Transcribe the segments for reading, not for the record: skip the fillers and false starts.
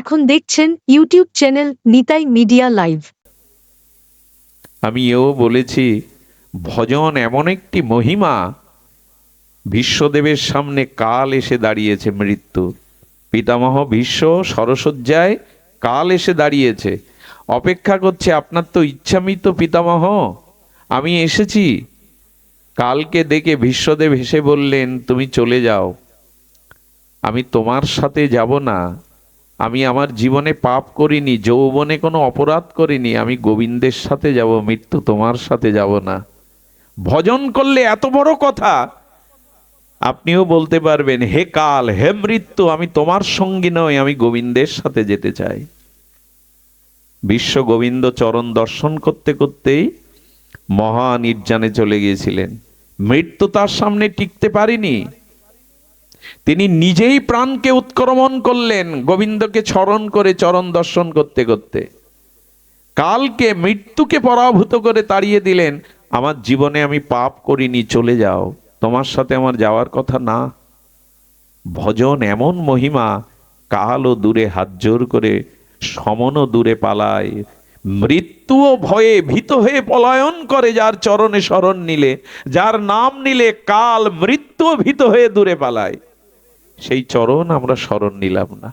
এখন দেখছেন YouTube channel Nitai media live. আমি এও বলেছি, ভজন এমন একটি মহিমা, ভীষ্মদেবের সামনে কাল এসে দাঁড়িয়েছে, মৃত্যু পিতামহ ভীষ্ম সরসজ্জায় কাল এসে দাঁড়িয়েছে, অপেক্ষা করছে। আপনার তো ইচ্ছামিত পিতামহ, আমি এসেছি। কালকে দেখে ভীষ্মদেব হেসে বললেন, তুমি চলে যাও, আমি তোমার সাথে যাব না। আমি আমার জীবনে পাপ করিনি, যৌবনে কোনো অপরাধ করিনি, আমি গোবিন্দের সাথে যাব, মৃত্যু তোমার সাথে যাব না। ভজন করলে এত বড় কথা, আপনিও বলতে পারবেন, হে কাল, হে মৃত্যু, আমি তোমার সঙ্গী নই, আমি গোবিন্দের সাথে যেতে চাই। বিশ্ব গোবিন্দ চরণ দর্শন করতে করতেই মহা নির্জানে চলে গিয়েছিলেন। মৃত্যু তার সামনে টিকতে পারেনি, তিনি নিজেই প্রাণকে উৎক্রমণ করলেন গোবিন্দকে স্মরণ করে চরণ দর্শন করতে করতে। কালকে, মৃত্যুকে পরাভূত করে তাড়িয়ে দিলেন, আমার জীবনে আমি পাপ করিনি, চলে যাও, তোমার সাথে আমার যাওয়ার কথা না। ভজন এমন মহিমা, কালও দূরে হাত জোর করে, সমনও দূরে পালায়, মৃত্যুও ভয়ে ভীত হয়ে পলায়ন করে যার চরণে শরণ নিলে, যার নাম নিলে কাল মৃত্যুও ভীত হয়ে দূরে পালায়। সেই চরণ আমরা শরণ নিলাম না।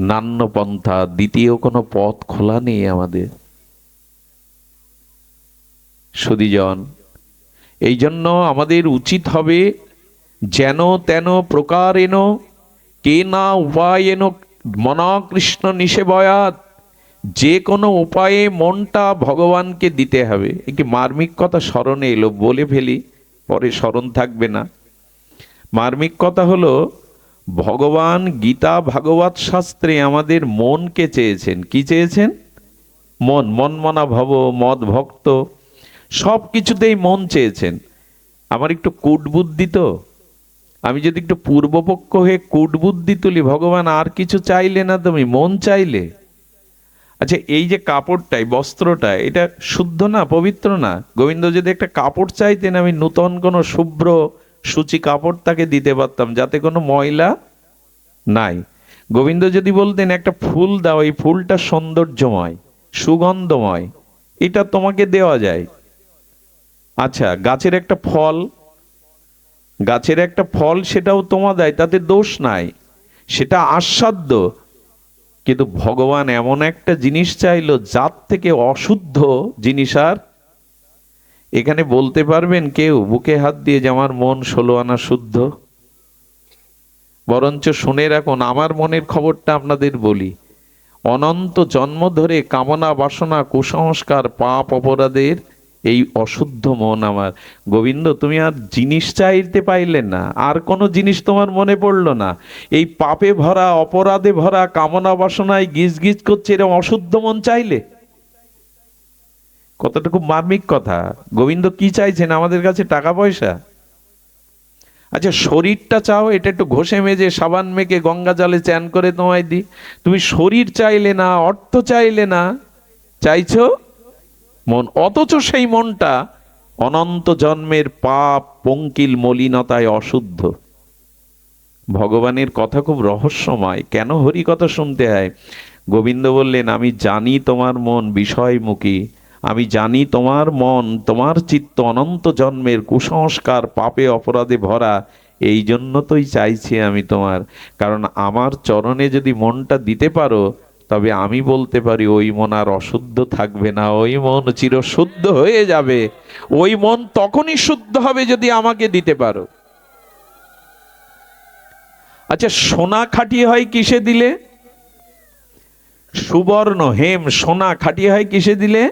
নান্য পন্থা, দ্বিতীয় কোনো পথ খোলা নেই আমাদের। সুধীজন, এই জন্য আমাদের উচিত হবে, যেন তেন প্রকারেণ কেনা উপায়েন মনা কৃষ্ণ নিষেবয়াত, যে কোনো উপায়ে মনটা ভগবানকে দিতে হবে। একটি মার্মিক কথা স্মরণে এলো, বলে ফেলি, পরে স্মরণ থাকবে না। মার্মিক কথা হলো, ভগবান গীতা ভাগবত শাস্ত্রে আমাদের মনকে চেয়েছেন। কি চেয়েছেন? মন। মনমনা ভব, মদ ভক্ত, সব কিছুতেই মন চেয়েছেন। আমার একটু কূট বুদ্ধি তো, আমি যদি একটু পূর্বপক্ষ হয়ে কূট বুদ্ধি তুলি, ভগবান আর কিছু চাইলে না, তুমি মন চাইলে। আচ্ছা, এই যে কাপড়টাই, বস্ত্রটা, এটা শুদ্ধ না, পবিত্র না? গোবিন্দ যদি একটা কাপড় চাইতেন, আমি নূতন কোনো শুভ্র সূচি কাপড় তাকে দিতে পারতাম, যাতে কোনো ময়লা নাই। গোবিন্দ যদি বলতেন একটা ফুল দাও, এই ফুলটা সৌন্দর্যময়, সুগন্ধময়, এটা তোমাকে দেওয়া যায়। আচ্ছা, গাছের একটা ফল, গাছের একটা ফল, সেটাও তোমা দেয়, তাতে দোষ নাই, সেটা আস্বাদ্য। কিন্তু ভগবান এমন একটা জিনিস চাইলো, যার থেকে অশুদ্ধ জিনিস আর, এখানে বলতে পারবেন কেউ বুকে হাত দিয়ে যে আমার মন 16 আনা শুদ্ধ? বরঞ্চ শুনে রাখুন, আমার মনের খবরটা আপনাদের বলি। অনন্ত জন্ম ধরে কামনা বাসনা কুসংস্কার পাপ অপরাধের এই অশুদ্ধ মন আমার। গোবিন্দ, তুমি আর জিনিস চাইতে পাইলে না, আর কোনো জিনিস তোমার মনে পড়লো না, এই পাপে ভরা, অপরাধে ভরা, কামনা বাসনায় গিজ গিজ করছে, এরকম অশুদ্ধ মন চাইলে? কতটুকু মার্মিক কথা। গোবিন্দ কি চাইছেন আমাদের কাছে? টাকা পয়সা? আচ্ছা, শরীরটা চাও, এটা একটু ঘষে মেজে সাবান মেখে গঙ্গা জলে চান করে তোমায় দিই। তুমি শরীর চাইলে না, অর্থ চাইলে না, চাইছো মন। অথচ সেই মনটা অনন্ত জন্মের পাপ পঙ্কিল মলিনতায় অশুদ্ধ। ভগবানের কথা খুব রহস্যময়। কেন হরি কথা শুনতে হয়? গোবিন্দ বললেন, আমি জানি তোমার মন বিষয়মুখী, আমি জানি তোমার মন, তোমার চিত্ত অনন্ত জন্মের কুসংস্কার পাপে অপরাধে ভরা, এই জন্য তোই চাইছি আমি তোমার। কারণ আমার চরণে যদি মনটা দিতে পারো, তবে আমি বলতে পারি ওই মন আর অশুদ্ধ থাকবে না, ওই মন চিরশুদ্ধ হয়ে যাবে। ওই মন তখনই শুদ্ধ হবে যদি আমাকে দিতে পারো। আচ্ছা, সোনা খাঁটি হয় কিসে দিলে? সুবর্ণ হেম সোনা খাঁটি হয় কিসে দিলে?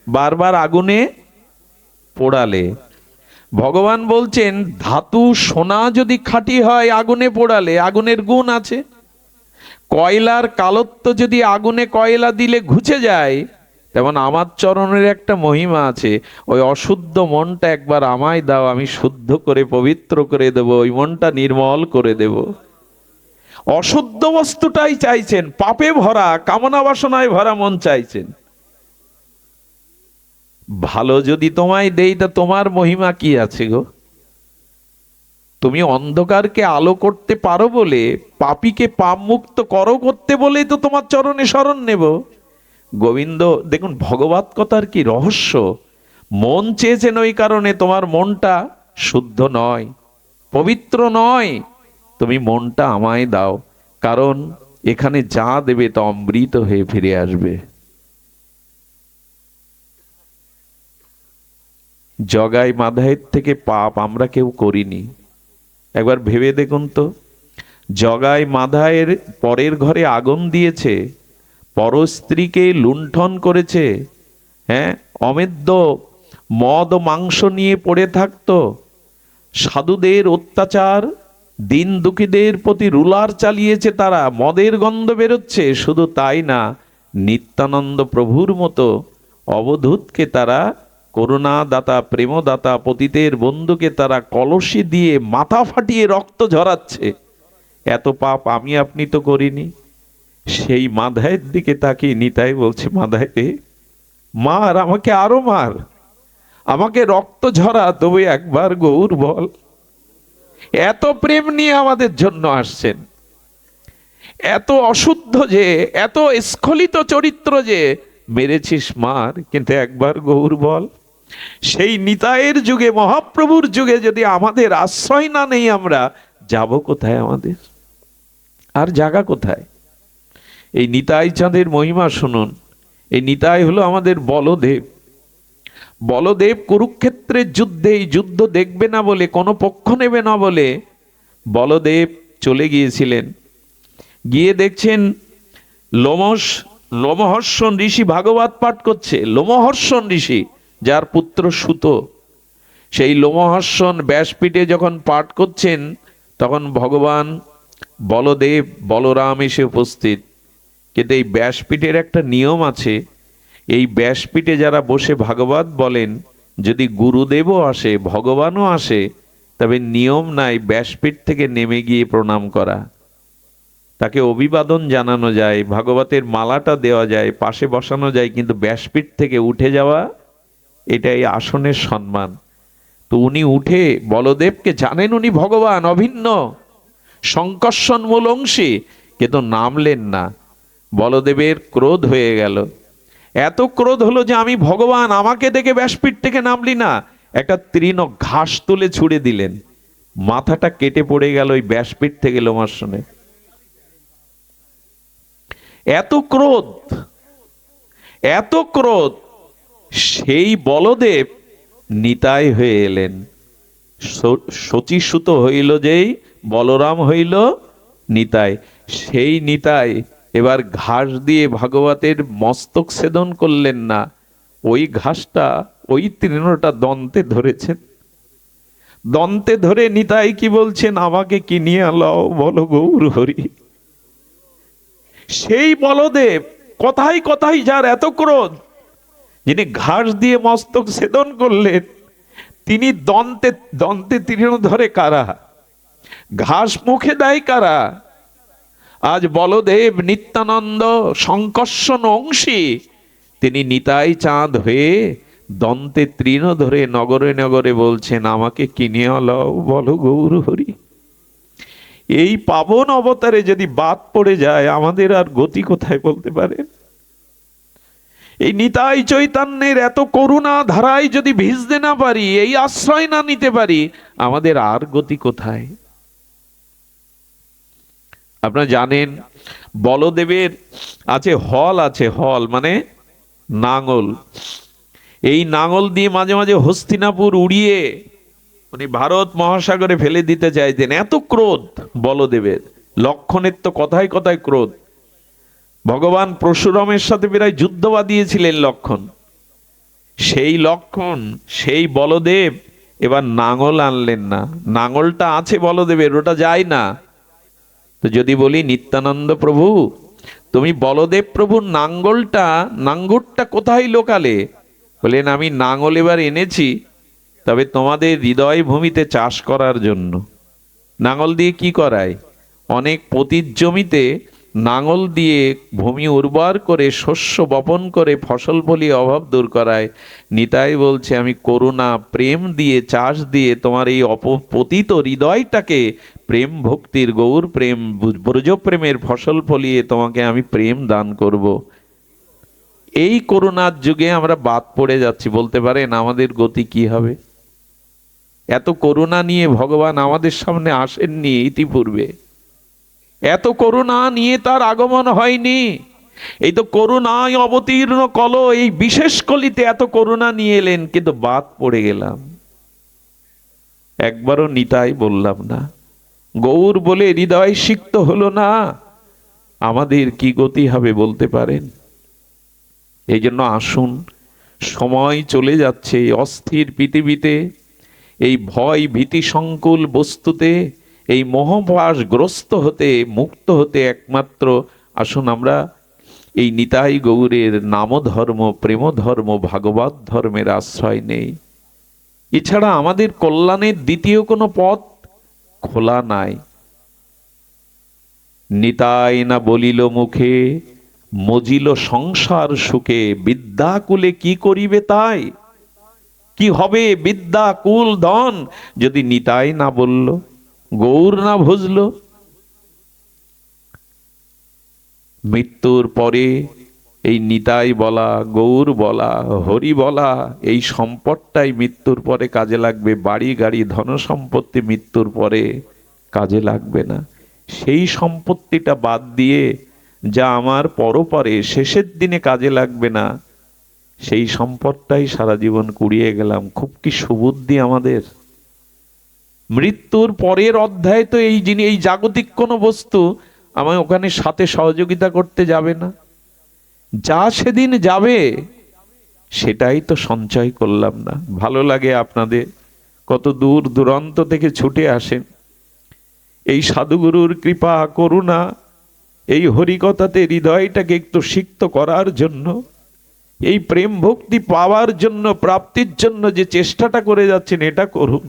বারবার আগুনে পোড়ালে। ভগবান বলছেন, ধাতু সোনা যদি খাঁটি হয় আগুনে পোড়ালে, আগুনের গুণ আছে। কয়লার কালত্ব যদি আগুনে কয়লা দিলে ঘুচে যায়, তেমন আমার চরণের একটা মহিমা আছে। ওই অশুদ্ধ মনটা একবার আমায় দাও, আমি শুদ্ধ করে পবিত্র করে দেব, ওই মনটা নির্মল করে দেব। অশুদ্ধ বস্তুটাই চাইছেন, পাপে ভরা, কামনা বাসনায় ভরা মন চাইছেন। ভালো যদি তোমায় দেই, তা তোমার মহিমা কি আছে গো? তুমি অন্ধকারকে আলো করতে পারো বলে, পাপীকে পাপ মুক্ত করো করতে বলেই তো তোমার চরণে শরণ নেব। গোবিন্দ দেখুন ভগবত কথার কি রহস্য। মন চেয়েছেন ওই কারণে, তোমার মনটা শুদ্ধ নয়, পবিত্র নয়, তুমি মনটা আমায় দাও, কারণ এখানে যা দেবে তা অমৃত হয়ে ফিরে আসবে। জগাই মাধায়ের থেকে পাপ আমরা কেউ করিনি। একবার ভেবে দেখুন তো, জগাই মাধায়ের পরের ঘরে আগুন দিয়েছে, পর স্ত্রীকে লুণ্ঠন করেছে, হ্যাঁ, অমেদ্য মদ ও মাংস নিয়ে পড়ে থাকতো, সাধুদের অত্যাচার, দিন দুঃখীদের প্রতি রুলার চালিয়েছে তারা, মদের গন্ধ বেরোচ্ছে। শুধু তাই না, নিত্যানন্দ প্রভুর মতো অবধূতকে তারা, করুণাদাতা প্রেমদাতা পতিতের বন্ধুকে তারা কলসি দিয়ে মাথা ফাটিয়ে রক্ত ঝরাচ্ছে। এত পাপ আমি আপনি তো করিনি। সেই মাধায়ের দিকে তাকিয়ে নিতাই বলছে, মাধায় রে, মার, আমাকে আরো মার, আমাকে রক্ত ঝরা, তবে একবার গৌর বল। এত প্রেম নিয়ে আমাদের জন্য আসছেন, এত অশুদ্ধ যে, এত স্খলিত চরিত্র যে, মেরেছিস মার, কিন্তু একবার গৌর বল। সেই নিতাইয়ের যুগে, মহাপ্রভুর যুগে যদি আমাদের আশ্রয় না নেই, আমরা যাব কোথায়? আমাদের আর জায়গা কোথায়? এই নিতাই চাঁদের মহিমা শুনুন। এই নিতাই হলো আমাদের বলদেব। বলদেব কুরুক্ষেত্রের যুদ্ধে, এই যুদ্ধ দেখবে না বলে, কোনো পক্ষ নেবে না বলে বলদেব চলে গিয়েছিলেন। গিয়ে দেখছেন লোমহর্ষণ ঋষি ভাগবত পাঠ করছে। লোমহর্ষণ ঋষি, যার পুত্র সুত, সেই লোমহর্ষণ ব্যাসপীঠে যখন পাঠ করছেন, তখন ভগবান বলদেব বলরাম এসে উপস্থিত। কিন্তু এই ব্যাসপীঠের একটা নিয়ম আছে, এই ব্যাসপীঠে যারা বসে ভাগবত বলেন, যদি গুরুদেবও আসে, ভগবানও আসে, তবে নিয়ম নাই ব্যাসপীঠ থেকে নেমে গিয়ে প্রণাম করা। তাকে অভিবাদন জানানো যায়, ভাগবতের মালাটা দেওয়া যায়, পাশে বসানো যায়, কিন্তু ব্যাসপীঠ থেকে উঠে যাওয়া, এটাই আসনের সম্মান। তো উনি উঠে, বলদেবকে জানেন উনি ভগবান অভিন্ন, সংকর্ষণ মূল অংশী, কিন্তু নামলেন না। বলদেবের ক্রোধ হয়ে গেল। এত ক্রোধ হলো যে, আমি ভগবান, আমাকে দেখে ব্যাসপীঠ থেকে নামলি না। একটা তৃণ ঘাস তুলে ছুড়ে দিলেন, মাথাটা কেটে পড়ে গেল ওই ব্যাসপীঠ থেকে লোমাসনে। এত ক্রোধ, এত ক্রোধ। সেই বলদেব নিতাই হয়ে এলেন। শচীসুত হইল যেই, বলরাম হইল নিতাই। সেই নিতাই এবার ঘাস দিয়ে ভাগবতের মস্তক ছেদন করলেন না, ওই ঘাসটা, ওই তৃণটা দন্তে ধরেছেন। দন্তে ধরে নিতাই কি বলছেন, আমাকে কিনিয়ে লও, বলো গৌর হরি। সেই বলদেব, কথাই কথাই যার এত ক্রোধ, যিনি ঘাস দিয়ে মস্তক ছেদন করলেন, তিনি দন্তে দন্তে তৃণ ধরে কারা? ঘাস মুখে দেয় কারা? আজ বলদেব নিত্যানন্দ সংকর্ষণ অংশী, তিনি নিতাই চাঁদ হয়ে দন্তে তৃণ ধরে নগরে নগরে বলছেন, আমাকে কিনিয়ে লও, বলো গৌর হরি। এই পাবন অবতারে যদি বাদ পড়ে যায়, আমাদের আর গতি কোথায় বলতে পারেন? এই নিতাই চৈতন্যের এত করুণা ধারায় যদি ভিজতে না পারি, এই আশ্রয় না নিতে পারি, আমাদের আর গতি কোথায়? আপনারা জানেন বলদেবের আছে হল, আছে হল মানে নাঙল। এই নাঙল দিয়ে মাঝে মাঝে হস্তিনাপুর উড়িয়ে উনি ভারত মহাসাগরে ফেলে দিতে চাইতেন। এত ক্রোধ বলদেবের। লক্ষণের তো কথায় কথায় ক্রোধ। ভগবান পরশুরামের সাথে প্রায় যুদ্ধ বাঁধিয়েছিলেন লক্ষণ। সেই লক্ষণ, সেই বলদেব এবার নাঙল আনলেন না। নাঙলটা আছে বলদেবের, ওটা যায় না। তো যদি বলি, নিত্যানন্দ প্রভু, তুমি বলদেব প্রভুর নাঙ্গলটা কোথায় লোকালে? বলেন, আমি নাঙল এবার এনেছি, তবে তোমাদের হৃদয় ভূমিতে চাষ করার জন্য। নাঙল দিয়ে কি করায়? অনেক পতির জমিতে নাঙল দিয়ে ভূমি উর্বর করে শস্য বপন করে ফসল ফলিয়ে অভাব দূর করায়। নিতাই বলছে আমি করুণা প্রেম দিয়ে চাষ দিয়ে তোমার এই অপপতিত হৃদয়টাকে প্রেম ভক্তির গৌর প্রেম ব্রজ প্রেমের ফসল ফলিয়ে তোমাকে আমি প্রেম দান করব। এই করুণার যুগে আমরা বাদ পড়ে যাচ্ছি। বলতে পারেন আমাদের গতি কি হবে? এত করুণা নিয়ে ভগবান আমাদের সামনে আসেননি ইতিপূর্বে, এত করুণা নিয়ে তার আগমন হয়নি। এই তো করুণায় অবতীর্ণ কল, এই বিশেষ কলিতে এত করুণা নিয়ে এলেন, কিন্তু বাদ পড়ে গেলাম। একবারও নিতাই বললাম না, গৌর বলে হৃদয় সিক্ত হলো না। আমাদের কি গতি হবে বলতে পারেন? এই জন্য আসুন, সময় চলে যাচ্ছে এই অস্থির পৃথিবীতে, এই ভয় ভীতি সংকুল বস্তুতে, এই মোহপাশগ্রস্ত হতে মুক্ত হতে একমাত্র আসুন আমরা এই নিতাই গৌরের নামধর্ম প্রেম ধর্ম ভাগবত ধর্মের আশ্রয় নেই। এছাড়া আমাদের কল্যাণের দ্বিতীয় কোনো পথ খোলা নাই। নিতাই না বলিল মুখে, মজিল সংসার সুখে, বিদ্যাকুলে কি করিবে তাই? কি হবে বিদ্যা কুল ধন যদি নিতাই না বলল, গৌর না ভজল? মৃত্যুর পরে এই নিতাই বলা, গৌর বলা, হরি বলা, এই সম্পদটাই মৃত্যুর পরে কাজে লাগবে। বাড়ি গাড়ি ধন সম্পত্তি মৃত্যুর পরে কাজে লাগবে না। সেই সম্পত্তিটা বাদ দিয়ে যা আমার পরপরে শেষের দিনে কাজে লাগবে না, সেই সম্পদটাই সারা জীবন কুড়িয়ে গেলাম। খুব কি সুবুদ্ধি আমাদের! মৃত্যুর পরের অধ্যায় তো এই জাগতিক কোনো বস্তু আমায় ওখানে সাথে সহযোগিতা করতে যাবে না। যা সেদিন যাবে সেটাই তো সঞ্চয় করলাম না। ভালো লাগে আপনাদের, কত দূর দূরান্ত থেকে ছুটে আসেন এই সাধুগুরুর কৃপা করুণা, এই হরিকথাতে হৃদয়টাকে একটু সিক্ত করার জন্য, এই প্রেম ভক্তি পাওয়ার জন্য, প্রাপ্তির জন্য যে চেষ্টাটা করে যাচ্ছেন, এটা করুন।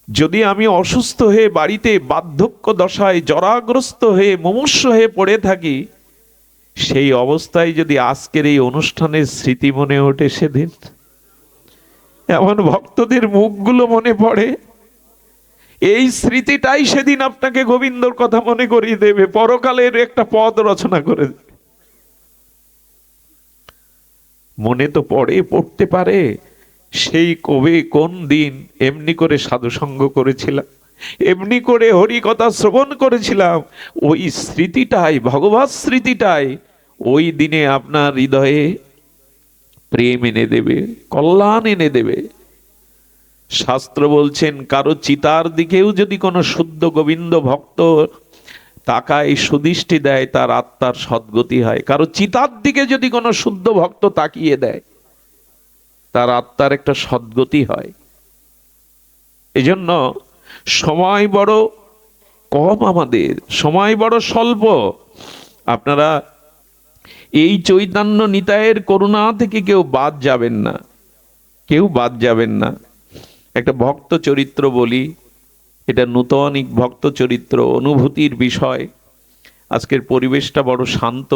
যদি আমি অসুস্থ হয়ে বাড়িতে বার্ধক্য দশায় জরাগ্রস্ত হয়ে মুমূর্ষু হয়ে পড়ে থাকি, সেই অবস্থায় যদি আজকের এই অনুষ্ঠানের স্মৃতি মনে ওঠে, সেদিন এমন ভক্তদের মুখগুলো মনে পড়ে, এই স্মৃতিটাই সেদিন আপনাকে গোবিন্দর কথা মনে করিয়ে দেবে, পরকালের একটা পথ রচনা করে দেবে। মনে তো পড়তে পারে সেই কবে কোন দিন এমনি করে সাধুসঙ্গ করেছিলাম, এমনি করে হরি কথা শ্রবণ করেছিলাম। ওই স্মৃতিটাই, ভগবত স্মৃতিটাই ওই দিনে আপনার হৃদয়ে প্রেম এনে দেবে, কল্যাণ এনে দেবে। শাস্ত্র বলছেন, কারো চিতার দিকেও যদি কোনো শুদ্ধ গোবিন্দ ভক্ত তাকায়, সুদৃষ্টি দেয়, তার আত্মার সদ্গতি হয়। কারো চিতার দিকে যদি কোনো শুদ্ধ ভক্ত তাকিয়ে দেয়, তার আত্মার একটা সদ্গতি হয়। এজন্য সময় বড় কম, আমাদের সময় বড় স্বল্প। আপনারা এই চৈতন্য নিতায়ের করুণা থেকে কেউ বাদ যাবেন না, কেউ বাদ যাবেন না। একটা ভক্ত চরিত্র বলি, এটা নূতনিক ভক্ত চরিত্র, অনুভূতির বিষয়। আজকের পরিবেশটা বড় শান্ত,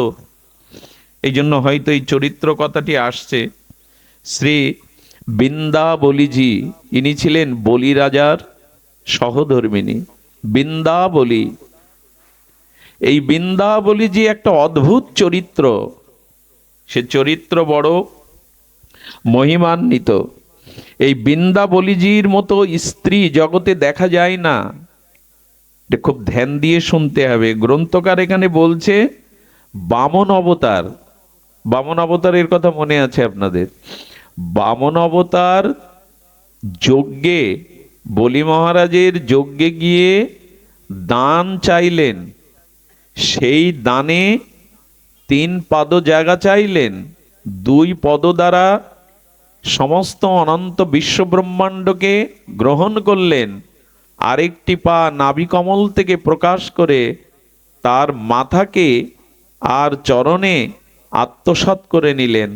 এই জন্য হয়তো এই চরিত্র কথাটি আসছে। শ্রী বৃন্দাবলীজি, ইনি ছিলেন বলি রাজার সহধর্মিনী। বৃন্দাবলী, এই বৃন্দাবলীজি একটা অদ্ভুত চরিত্র। সে চরিত্র বড় মহিমান্বিত। এই বৃন্দাবলীজির মতো স্ত্রী জগতে দেখা যায় না। খুব ধ্যান দিয়ে শুনতে হবে। গ্রন্থকার এখানে বলছে বামন অবতার। বামন অবতারের কথা মনে আছে আপনাদের? বামন অবতার যজ্ঞে, বলি মহারাজের যজ্ঞে গিয়ে দান চাইলেন। সেই দানে 3 পদ জায়গা চাইলেন। 2 পদ দ্বারা সমস্ত অনন্ত বিশ্ব ব্রহ্মাণ্ডকে গ্রহণ করলেন। আরেকটি পা নাভিকমল থেকে প্রকাশ করে তার মাথাকে আর চরণে আত্মসাৎ করে নিলেন।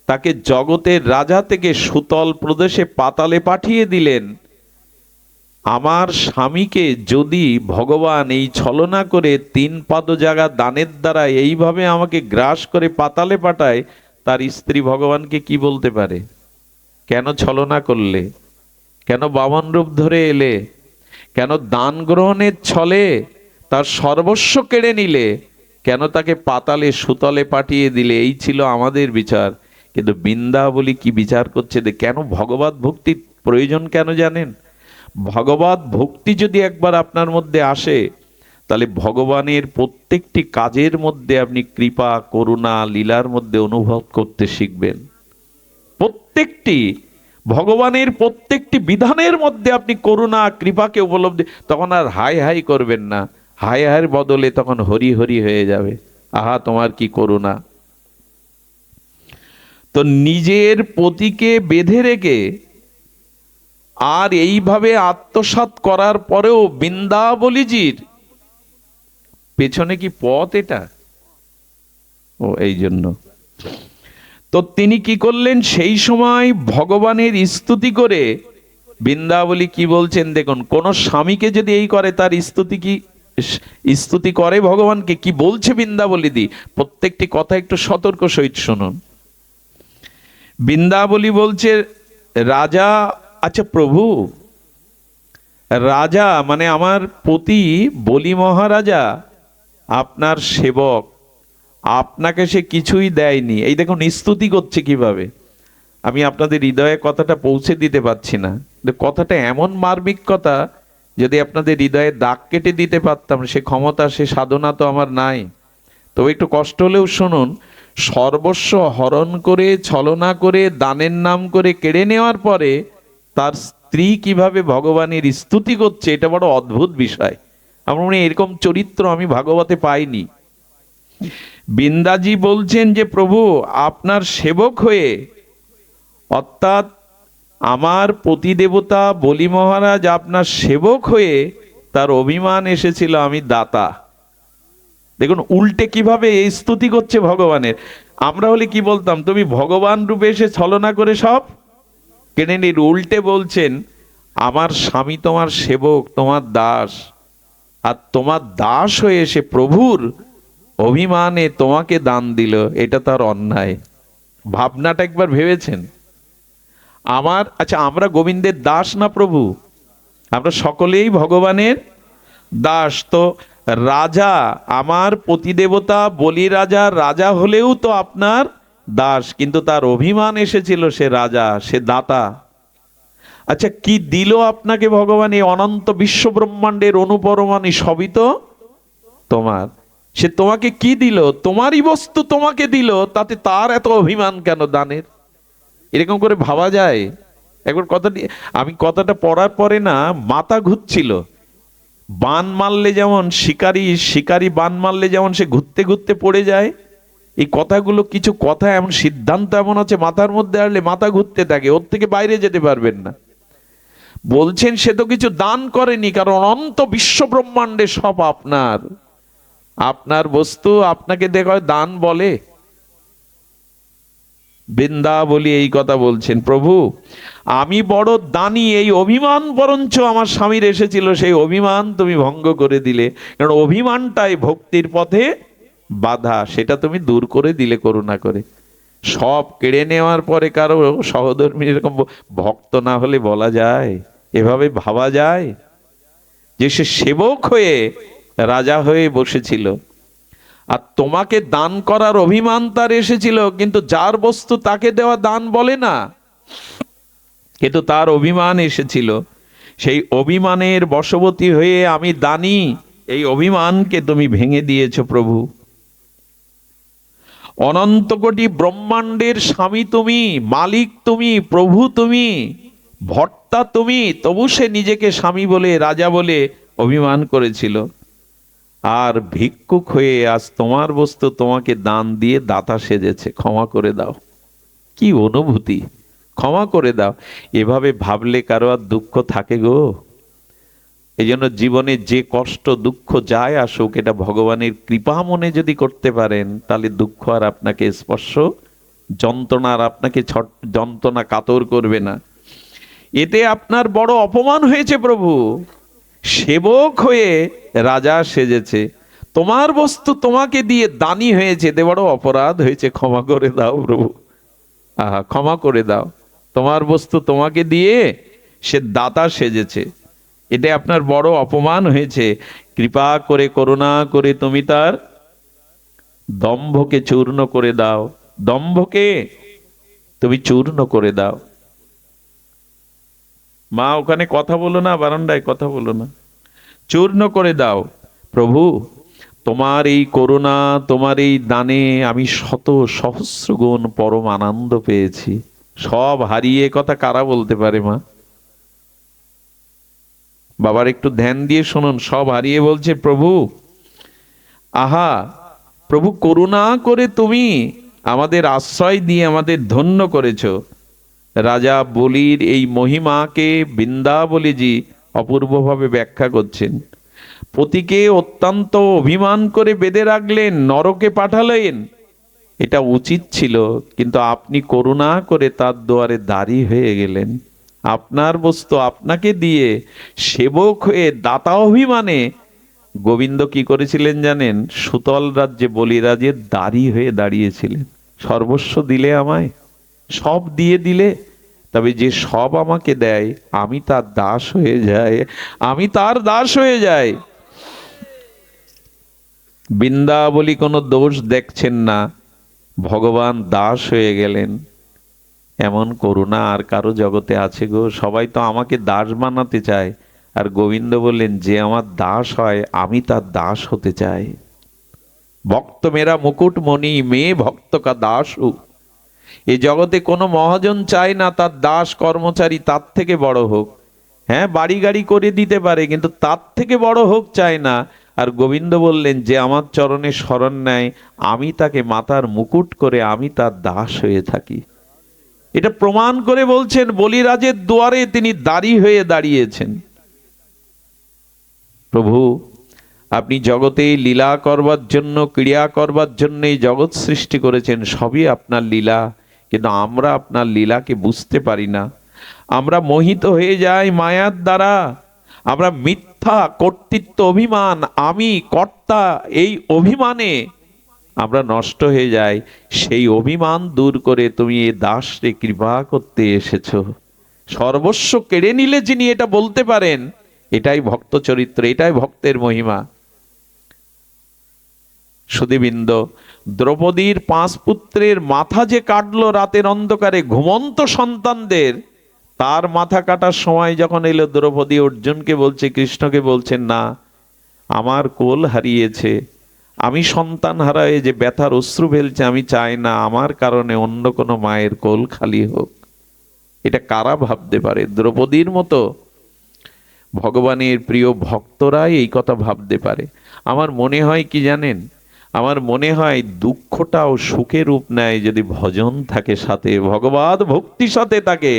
তাকে জগতের রাজা থেকে সুতল প্রদেশে পাতালে পাঠিয়ে দিলেন। আমার স্বামীকে যদি ভগবান এই ছলনা করে 3 পাদ জাগা দানের দ্বারা এইভাবে আমাকে গ্রাস করে পাতালে পাঠায়, তার স্ত্রী ভগবানকে কি বলতে পারে? কেন ছলনা করলে? কেন বামন রূপ ধরে এলে? কেন দান গ্রহণের ছলে তার সর্বস্ব কেড়ে নিলে? কেন তাকে পাতালে সুতলে পাঠিয়ে দিলে? এই ছিল আমাদের বিচার। কিন্তু বৃন্দাবলী কি বিচার করছে? কেন ভগবত ভক্তির প্রয়োজন কেন জানেন? ভগবত ভক্তি যদি একবার আপনার মধ্যে আসে, তাহলে ভগবানের প্রত্যেকটি কাজের মধ্যে আপনি কৃপা, করুণা, লীলার মধ্যে অনুভব করতে শিখবেন। প্রত্যেকটি ভগবানের প্রত্যেকটি বিধানের মধ্যে আপনি করুণা, কৃপাকে উপলব্ধি, তখন আর হাই হাই করবেন না। হাই হাইয়ের বদলে তখন হরি হরি হয়ে যাবে। আহা, তোমার কি করুণা! তো নিজের পতিকে বেঁধে রেখে আর এইভাবে আত্মসাৎ করার পরেও বৃন্দাবলীজির পেছনে কি পথ এটা? ও এই জন্য তো তিনি কি করলেন? সেই সময় ভগবানের স্তুতি করে বৃন্দাবলী কি বলছেন দেখুন। কোন স্বামীকে যদি এই করে, তার স্তুতি করে ভগবানকে, কি বলছে বৃন্দাবলী দি, প্রত্যেকটি কথা একটু সতর্ক সহিত শুনুন। বৃন্দাবলী বলছে, রাজা, আচ্ছা প্রভু, রাজা মানে আমার পতি বলি মহারাজা আপনার সেবক, আপনাকে সে কিছুই দেয়নি। এই দেখুন স্তুতি করছে কিভাবে। আমি আপনাদের হৃদয়ে কথাটা পৌঁছে দিতে পারছি না, কথাটা এমন মার্মিক কথা, যদি আপনাদের হৃদয়ে দাগ কেটে দিতে পারতাম, সে ক্ষমতা, সে সাধনা তো আমার নাই। তবে একটু কষ্ট হলেও শুনুন। সর্বস্ব হরণ করে, ছলনা করে, দানের নাম করে কেড়ে নেওয়ার পরে তার স্ত্রী কিভাবে ভগবানের স্তুতি করছে, এটা বড় অদ্ভুত বিষয়। আমার মনে হয় এরকম চরিত্র আমি ভাগবতে পাইনি। বৃন্দাজি বলছেন যে প্রভু, আপনার সেবক হয়ে, অর্থাৎ আমার পতিদেবতা বলি মহারাজ আপনার সেবক হয়ে তার অভিমান এসেছিল আমি দাতা। দেখুন উল্টে কিভাবে এই স্তুতি করছে ভগবানের। আমরা হলে কি বলতাম? তুমি ভগবান রূপে এসে ছলনা করে সব কেড়ে নিল। উল্টে বলছেন, আমার স্বামী তোমার সেবক, তোমার দাস, আর তোমার দাস হয়ে এসে প্রভুর অভিমানে তোমাকে দান দিল, এটা তার অন্যায়। ভাবনাটা একবার ভেবেছেন? আচ্ছা, আমরা গোবিন্দের দাস না প্রভু? আমরা সকলেই ভগবানের দাস। তো রাজা, আমার পতিদেবতা বলি রাজা, রাজা হলেও তো আপনার দাস, কিন্তু তার অভিমান এসেছিল সে রাজা, সে দাতা। আচ্ছা, কি দিল আপনাকে ভগবান? এই অনন্ত বিশ্ব ব্রহ্মাণ্ডের অনুপরমাণু সবই তো তোমার। সে তোমাকে কি দিল? তোমারই বস্তু তোমাকে দিল, তাতে তার এত অভিমান কেন দানের? এরকম করে ভাবা যায়? একবার আমি কথাটা পড়ার পরে না মাথা ঘুরছিল। বান মারলে যেমন শিকারি বান মারলে যেমন সে ঘুরতে ঘুরতে পড়ে যায়, এই কথাগুলো, কিছু কথা এমন, সিদ্ধান্ত এমন আছে মাথার মধ্যে আসলে মাথা ঘুরতে থাকে, ওর থেকে বাইরে যেতে পারবেন না। বলছেন সে তো কিছু দান করেনি, কারণ অনন্ত বিশ্ব ব্রহ্মাণ্ডে সব আপনার। আপনার বস্তু আপনাকে দেখায় দান বলে? বৃন্দাবলী এই কথা বলছেন, প্রভু আমি বড় দানি, এই অভিমান বরঞ্চ আমার স্বামীর এসেছিল, সেই অভিমান তুমি ভঙ্গ করে দিলে। কারণ অভিমানটাই ভক্তির পথে বাধা, সেটা তুমি দূর করে দিলে করুণা করে। সব কেড়ে নেওয়ার পরে কারো সহধর্মী এরকম ভক্ত না হলে বলা যায়? এভাবে ভাবা যায় যে সে সেবক হয়ে রাজা হয়ে বসেছিল, আর তোমাকে দান করার অভিমান তার এসেছিল, কিন্তু যার বস্তু তাকে দেওয়া দান বলে না, কিন্তু তার অভিমান এসেছিল। সেই অভিমানের বশবর্তী হয়ে আমি দানি, এই অভিমানকে তুমি ভেঙে দিয়েছো প্রভু। অনন্ত কোটি ব্রহ্মাণ্ডের স্বামী তুমি, মালিক তুমি, প্রভু তুমি, ভর্তা তুমি, তবু সে নিজেকে স্বামী বলে, রাজা বলে অভিমান করেছিল। আর ভিক্ষুক হয়ে আজ তোমার বস্তু তোমাকে দান দিয়ে দাতা সেজেছে, ক্ষমা করে দাও। কি অনুভূতি! ক্ষমা করে দাও। এভাবে ভাবলে কারো আর দুঃখ থাকে গো? এই জন্য জীবনে যে কষ্ট দুঃখ যায় আসুক, এটা ভগবানের কৃপা মনে যদি করতে পারেন, তাহলে দুঃখ আর আপনাকে স্পর্শ, যন্ত্রণা আর আপনাকে যন্ত্রণা কাতর করবে না। এতে আপনার বড় অপমান হয়েছে প্রভু। সেবক হয়ে রাজা সেজেছে, তোমার বস্তু তোমাকে দিয়ে দানি হয়েছে, এতে বড় অপরাধ হয়েছে, ক্ষমা করে দাও প্রভু। আহা, ক্ষমা করে দাও। তোমার বস্তু তোমাকে দিয়ে সে দাতা সেজেছে, এতে আপনার বড় অপমান হয়েছে। কৃপা করে করুণা করে তুমি তার দম্ভকে চূর্ণ করে দাও, দম্ভকে তুমি চূর্ণ করে দাও। মা ওখানে কথা বলো না, বারান্দায় কথা বলো না, চূর্ণ করে দাও। প্রভু, তোমার এই করুণা, তোমার এই দানে আমি শত সহস্র গুণ পরম আনন্দ পেয়েছি। সব হারিয়ে কথা কারা বলতে পারে মা? বাবার একটু ধ্যান দিয়ে শুনুন। সব হারিয়ে বলছে প্রভু, আহা প্রভু, করুণা করে তুমি আমাদের আশ্রয় দিয়ে আমাদের ধন্য করেছো। রাজা বলির এই মহিমাকে বৃন্দাবলীজি অপূর্বভাবে ব্যাখ্যা করছেন। পতিকে অত্যন্ত অভিমান করে বেঁধে রাখলেন, নরকে পাঠালেন, এটা উচিত ছিল, কিন্তু আপনি করুণা করে তার দুয়ারে দাঁড়ি হয়ে গেলেন। আপনার বস্তু আপনাকে দিয়ে সেবক হয়ে দাতা অভিমানে গোবিন্দ কি করেছিলেন জানেন? সুতল রাজ্যে বলিরাজের দাঁড়ি হয়ে দাঁড়িয়েছিলেন। সর্বস্ব দিলে আমায়, সব দিয়ে দিলে, তবে যে সব আমাকে দেয় আমি তার দাস হয়ে যাই, আমি তার দাস হয়ে যাই। বৃন্দাবলী কোনো দোষ দেখছেন না, ভগবান দাস হয়ে গেলেন। এমন করুণা আর কারো জগতে আছে গো? সবাই তো আমাকে দাস বানাতে চায়, আর গোবিন্দ বললেন যে আমার দাস হয় আমি তার দাস হতে চাই। ভক্ত মেরা মুকুট মণি, মেয়ে ভক্ত কা দাস হু। এই জগতে কোনো মহাজন চায় না তার দাস কর্মচারী তার থেকে বড় হোক। হ্যাঁ, বাড়ি গাড়ি করে দিতে পারে, কিন্তু তার থেকে বড় হোক চায় না। আর গোবিন্দ বললেন যে আমার চরণে শরণ নেয় আমি তাকে মাথার মুকুট করে আমি তার দাস হয়ে থাকি। এটা প্রমাণ করে বলছেন, বলিরাজের দুয়ারে তিনি দাঁড়ি হয়ে দাঁড়িয়েছেন। প্রভু, আপনি জগতে লীলা করবার জন্য, ক্রিয়া করবার জন্য এই জগৎ সৃষ্টি করেছেন, সবই আপনার লীলা, কিন্তু আমরা আপনার লীলাকে বুঝতে পারি না। আমরা মোহিত হয়ে যাই মায়ার দ্বারা। আমরা মিথ্যা কর্তৃত্ব অভিমান, আমি কর্তা, এই অভিমানে আমরা নষ্ট হয়ে যাই। সেই অভিমান দূর করে তুমি এ দাসকে কৃপা করতে এসেছো। সর্বস্ব কেড়ে নিলে যিনি এটা বলতে পারেন, এটাই ভক্ত চরিত্র, এটাই ভক্তের মহিমা। সুধীবৃন্দ, দ্রৌপদীর 5 পুত্রের মাথা যে কাটলো রাতের অন্ধকারে ঘুমন্ত সন্তানদের, তার মাথা কাটার সময় যখন এলো, দ্রৌপদী অর্জুনকে বলছে, কৃষ্ণকে বলছেন, না, আমার কোল হারিয়েছে, আমি সন্তান হারায়ে যে ব্যথার অশ্রু ফেলছে, আমি চাই না আমার কারণে অন্য কোনো মায়ের কোল খালি হোক। এটা কারা ভাবতে পারে? দ্রৌপদীর মতো ভগবানের প্রিয় ভক্তরাই এই কথা ভাবতে পারে। আমার মনে হয় কি জানেন, আমার মনে হয় দুঃখটাও সুখের রূপ নেয় যদি ভজন থাকে সাথে, ভগবৎ ভক্তি সাথে থাকে,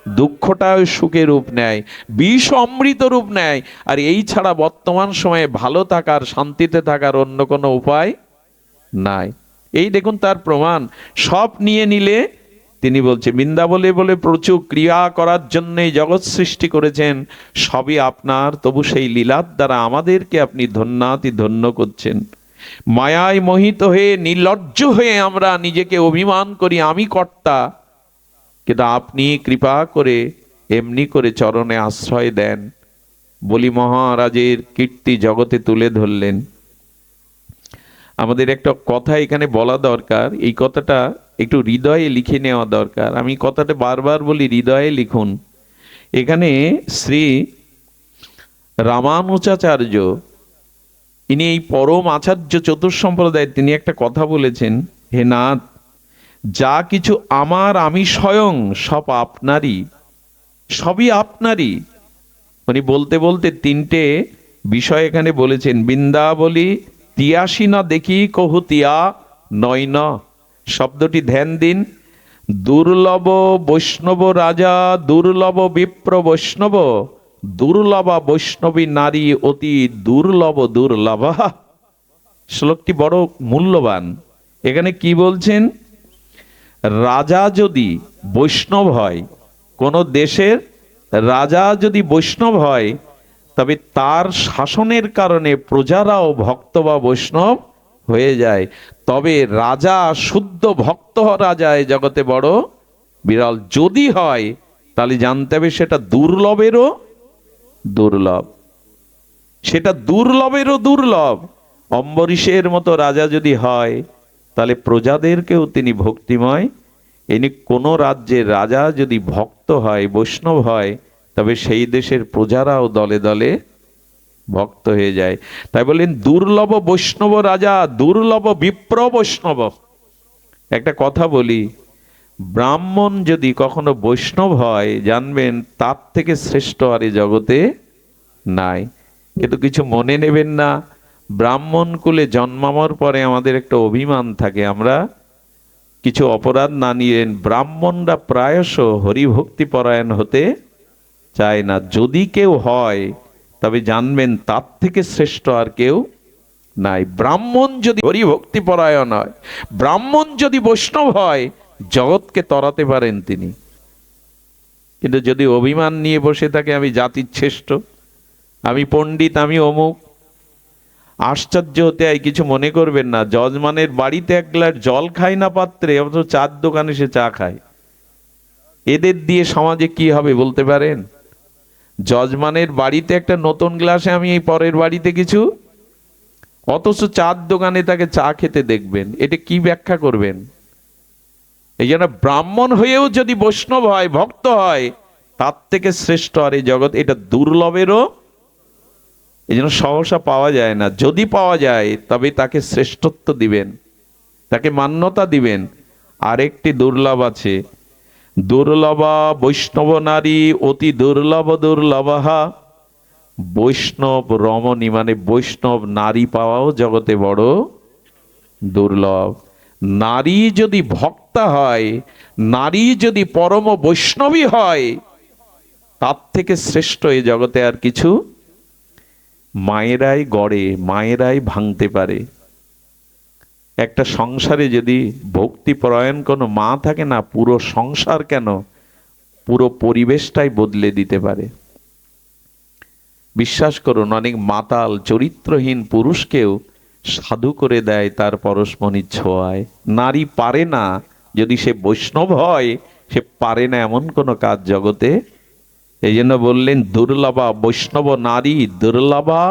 দুঃখটাও সুখের রূপ নেয়, বিষ অমৃত রূপ নেয়। আর এই ছাড়া বর্তমান সময়ে ভালো থাকার, শান্তিতে থাকার অন্য কোনো উপায় নাই। এই দেখুন তার প্রমাণ। সব নিয়ে নিলে তিনি বলছে, বৃন্দাবনে বলে প্রচুর ক্রিয়া করার জন্যই জগৎ সৃষ্টি করেছেন, সবই আপনার, তবু সেই লীলার দ্বারা আমাদেরকে আপনি ধন্যাতি ধন্য করছেন। মায়ায় মোহিত হয়ে, নির্লজ্জ হয়ে আমরা নিজেকে অভিমান করি আমি কর্তা, কিন্তু আপনি কৃপা করে এমনি করে চরণে আশ্রয় দেন। বলি মহারাজের কীর্তি জগতে তুলে ধরলেন। আমাদের একটা কথা এখানে বলা দরকার, এই কথাটা একটু হৃদয়ে লিখে নেওয়া দরকার। আমি কথাটা বারবার বলি, হৃদয়ে লিখুন। এখানে শ্রী রামানুজাচার্য, ইনি এই পরম আচার্য চতুর্সম্প্রদায়, তিনি একটা কথা বলেছেন, হে নাথ, যা কিছু আমার, আমি স্বয়ং সব আপনারই, সবই আপনারই। উনি বলতে বলতে 3টে বিষয় এখানে বলেছেন। বৃন্দাবলী তিয়াসী না দেখি কহু তিয়া নয় ন, শব্দটি ধ্যান দিন। দুর্লভ বৈষ্ণব রাজা, দুর্লভ বিপ্র বৈষ্ণব, দুর্লভা বৈষ্ণবী নারী অতি দুর্লভ দুর্লভা। শ্লোকটি বড় মূল্যবান। এখানে কি বলছেন? রাজা যদি বৈষ্ণব হয়, কোন দেশের রাজা যদি বৈষ্ণব হয় তবে তার শাসনের কারণে প্রজারাও ভক্ত বা বৈষ্ণব হয়ে যায়। তবে রাজা শুদ্ধ ভক্ত রাজা এই জগতে বড় বিরল। যদি হয় তাহলে জানতে হবে সেটা দুর্লভেরও দুর্লভ, সেটা দুর্লভেরও দুর্লভ। অম্বরীশের মতো রাজা যদি হয় তাহলে প্রজাদেরকেও তিনি ভক্তিময়। এনি কোনো রাজ্যের রাজা যদি ভক্ত হয়, বৈষ্ণব হয়, তবে সেই দেশের প্রজারাও দলে দলে ভক্ত হয়ে যায়। তাই বলেন দুর্লভ বৈষ্ণব রাজা, দুর্লভ বিপ্র বৈষ্ণব। একটা কথা বলি, ব্রাহ্মণ যদি কখনো বৈষ্ণব হয় জানবেন তার থেকে শ্রেষ্ঠ আর এই জগতে নাই। কিন্তু কিছু মনে নেবেন না, ব্রাহ্মণ কুলে জন্মানোর পরে আমাদের একটা অভিমান থাকে, আমরা কিছু অপরাধ না নিলেন ব্রাহ্মণরা প্রায়শ হরিভক্তি পরায়ণ হতে চায় না। যদি কেউ হয় তবে জানবেন তার থেকে শ্রেষ্ঠ আর কেউ নাই। ব্রাহ্মণ যদি হরিভক্তি পরায়ণ হয়, ব্রাহ্মণ যদি বৈষ্ণব হয়, জগৎকে তরাতে পারেন তিনি। কিন্তু যদি অভিমান নিয়ে বসে থাকে আমি জাতির শ্রেষ্ঠ, আমি পণ্ডিত, আমি অমুক, আশ্চর্য হতে হয়। কিছু মনে করবেন না, যজমানের বাড়িতে এক গ্লাস জল খায় না পাত্রে, অথচ চার দোকানে সে চা খায়। এদের দিয়ে সমাজে কি হবে বলতে পারেন? যজমানের বাড়িতে একটা নতুন গ্লাসে আমি এই পরের বাড়িতে কিছু, অথচ চার দোকানে তাকে চা খেতে দেখবেন। এটা কি ব্যাখ্যা করবেন? এই জন্য ব্রাহ্মণ হয়েও যদি বৈষ্ণব হয়, ভক্ত হয়, তার থেকে শ্রেষ্ঠ আর এই জগৎ, এটা দুর্লভেরও। এই জন্য সহসা পাওয়া যায় না। যদি পাওয়া যায় তবে তাকে শ্রেষ্ঠত্ব দিবেন, তাকে মান্যতা দিবেন। আরেকটি দুর্লভ আছে, দুর্লভা বৈষ্ণব নারী অতি দুর্লভ দুর্লভা। বৈষ্ণব রমণী মানে বৈষ্ণব নারী পাওয়াও জগতে বড় দুর্লভ। নারী যদি ভক্তা হয়, নারী যদি পরম বৈষ্ণবী হয়, তার থেকে শ্রেষ্ঠ এই জগতে আর কিছু। মায়েরাই গড়ে, মায়েরাই ভাঙতে পারে। একটা সংসারে যদি ভক্তিপরায়ণ কোনো মা থাকে না, পুরো সংসার কেন পুরো পরিবেশটাই বদলে দিতে পারে। বিশ্বাস করুন, অনেক মাতাল চরিত্রহীন পুরুষকেও সাধু করে দেয় তার পরশমণির ছোঁয়ায়। নারী পারে না, যদি সে বৈষ্ণব হয় সে পারে না এমন কোনো কাজ জগতে। এই জন্য বললেন দুর্লভা বৈষ্ণব নারী, দুর্লভা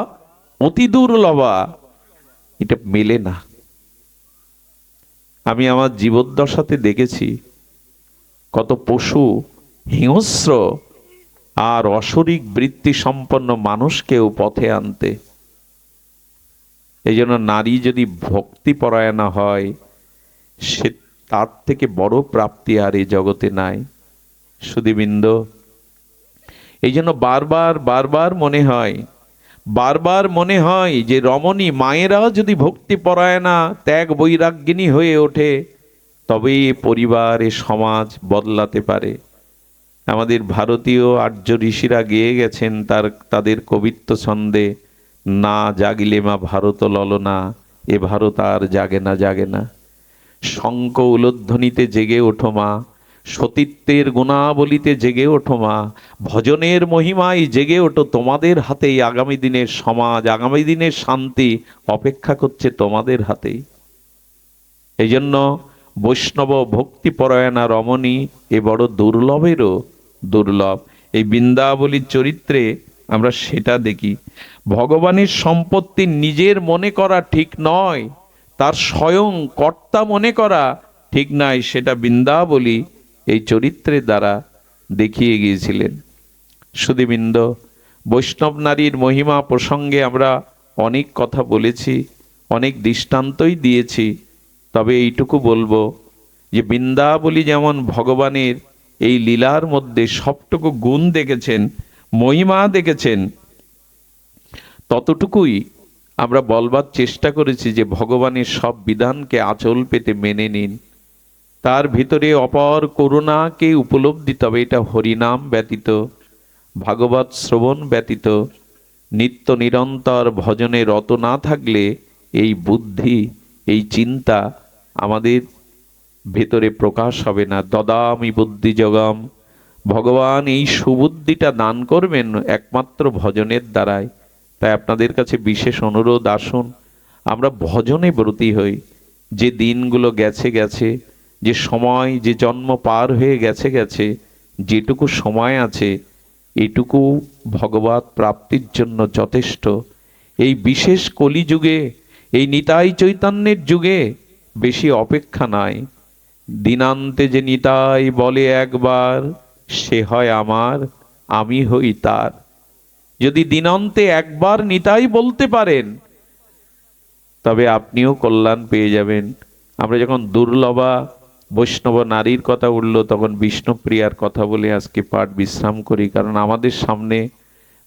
অতি দুর্লভা। এটা মেলে না। আমি আমার জীবদ্দশাতে দেখেছি কত পশু, হিংস্র আর অশরিক বৃত্তি সম্পন্ন মানুষকেও পথে আনতে। এই জন্য নারী যদি ভক্তি পরায়ণা হয়, সে তার থেকে বড় প্রাপ্তি আর এই জগতে নাই। সুধীবৃন্দ, এই জন্য বারবার বারবার মনে হয়, বারবার মনে হয় যে রমণী মায়েরাও যদি ভক্তি পরায়ণা ত্যাগ বৈরাগ্যিনী হয়ে ওঠে, তবেই পরিবার, এ সমাজ বদলাতে পারে। আমাদের ভারতীয় আর্য ঋষিরা গেয়ে গেছেন তাদের কবিত্ব ছন্দে, না জাগিলে মা ভারত ললনা, এ ভারত আর জাগে না জাগে না। শঙ্খ উলোধ্বনিতে জেগে ওঠো মা, সতীত্বের গুণাবলিতে জেগে ওঠো মা, ভজনের মহিমায় জেগে ওঠো। তোমাদের হাতেই আগামী দিনের সমাজ, আগামী দিনের শান্তি অপেক্ষা করছে তোমাদের হাতেই। এই জন্য বৈষ্ণব ভক্তিপরায়ণা রমণী এ বড় দুর্লভেরও দুর্লভ। এই বৃন্দাবলীর চরিত্রে আমরা সেটা দেখি। ভগবানের সম্পত্তি নিজের মনে করা ঠিক নয়, তার স্বয়ং কর্তা মনে করা ঠিক নয়, সেটা বৃন্দাবলী এই চরিত্রের দ্বারা দেখিয়ে গিয়েছিলেন। সুধীবৃন্দ, বৈষ্ণব নারীর মহিমা প্রসঙ্গে আমরা অনেক কথা বলেছি, অনেক দৃষ্টান্তই দিয়েছি। তবে এইটুকু বলবো যে বৃন্দাবলী যেমন ভগবানের এই লীলার মধ্যে সবটুকু গুণ দেখেছেন, মহিমা দেখেছেন, ততটুকুই আমরা বলবার চেষ্টা করেছি যে ভগবানের সব বিধানকে আঁচল পেতে মেনে নিন। তার ভিতরে অপার করুণাকে উপলব্ধি, তবে এটা হরিনাম ব্যতীত, ভাগবত শ্রবণ ব্যতীত, নিত্য নিরন্তর ভজনে রত না থাকলে এই বুদ্ধি, এই চিন্তা আমাদের ভেতরে প্রকাশ হবে না। দদামি বুদ্ধি যোগম ভগবান এই সুবুদ্ধিটা দান করবেন একমাত্র ভজনের দ্বারাই। তাই আপনাদের কাছে বিশেষ অনুরোধ, আসুন আমরা ভজনে ব্রতী হই। যে দিনগুলো গেছে গেছে, যে সময়, যে জন্ম পার হয়ে গেছে গেছে, যেটুকু সময় আছে এইটুকু ভগবত প্রাপ্তির জন্য যথেষ্ট। এই বিশেষ কলিযুগে, এই নিতাই চৈতন্যের যুগে বেশি অপেক্ষা নাই। দিনান্তে যে নিতাই বলে একবার, সে হয় আমার, আমি হই তার। যদি দিনান্তে একবার নিতাই বলতে পারেন, তবে আপনিও কল্যাণ পেয়ে যাবেন। আমরা যখন দুর্লভা বৈষ্ণব নারীর কথা উঠল, তখন বিষ্ণুপ্রিয়ার কথা বলে আজকে পাঠ বিশ্রাম করি। কারণ আমাদের সামনে